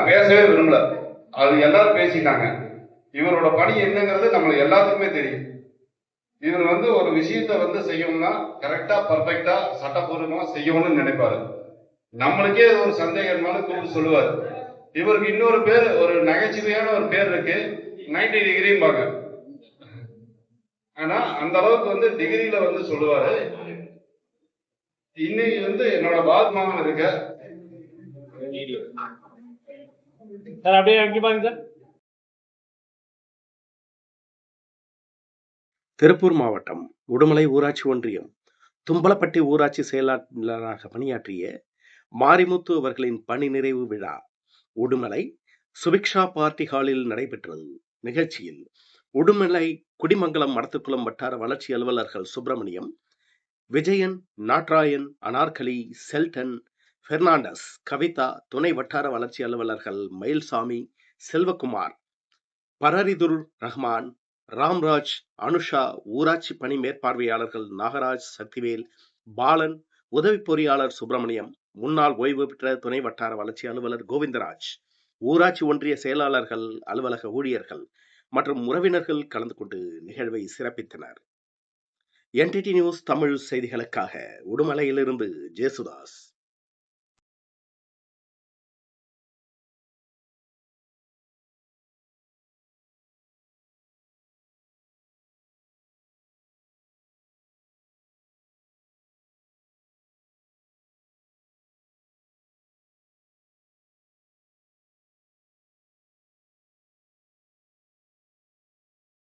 பேசவே விரும்பல. அது எல்லாரும் பேசிட்டாங்க. இவரோட பணி என்னங்கிறது நம்மளுக்கு எல்லாத்துக்குமே தெரியும். இவர் ஒரு விஷயத்த செய்யணும்னா கரெக்டா பர்ஃபெக்டா சட்டப்பூர்வமா செய்யணும்னு நினைப்பாரு. நம்மளுக்கே ஒரு சந்தேகமான கூப்பிட்டு சொல்லுவாரு. இவருக்கு இன்னொரு பேர், ஒரு நகைச்சுவையான ஒரு பேர் இருக்கு, 90 டிகிரிம்பாங்க. ஆனா அந்த அளவுக்கு டிகிரியில சொல்லுவாரு. இன்னைக்கு என்னோட பாத்மாவும் இருக்க திருப்பூர் மாவட்டம் உடுமலை ஊராட்சி ஒன்றியம் தும்பலப்பட்டி ஊராட்சி செயலாளராக பணியாற்றிய மாரிமுத்து அவர்களின் பணி நிறைவு விழா உடுமலை சுபிக்ஷா பார்ட்டி ஹாலில் நடைபெற்றது. நிகழ்ச்சியில் உடுமலை குடிமங்கலம் மடத்துக்குளம் வட்டார வளர்ச்சி அலுவலர்கள் சுப்பிரமணியம், விஜயன், நாட்ராயன், அனார்கலி, செல்டன், பெர்னாண்டஸ், கவிதா, துணை வட்டார வளர்ச்சி அலுவலர்கள் மயில்சாமி, செல்வகுமார், பரரிதுர் ரஹ்மான், ராம்ராஜ், அனுஷா, ஊராட்சி பணி மேற்பார்வையாளர்கள் நாகராஜ், சக்திவேல், பாலன், உதவி பொறியாளர் சுப்பிரமணியம், முன்னாள் ஓய்வு பெற்ற துணை வட்டார வளர்ச்சி அலுவலர் கோவிந்தராஜ், ஊராட்சி ஒன்றிய செயலாளர்கள், அலுவலக ஊழியர்கள் மற்றும் உறவினர்கள் கலந்து கொண்டு நிகழ்வை சிறப்பித்தனர். NTT நியூஸ் தமிழ் செய்திகளுக்காக உடுமலையிலிருந்து ஜேசுதாஸ்.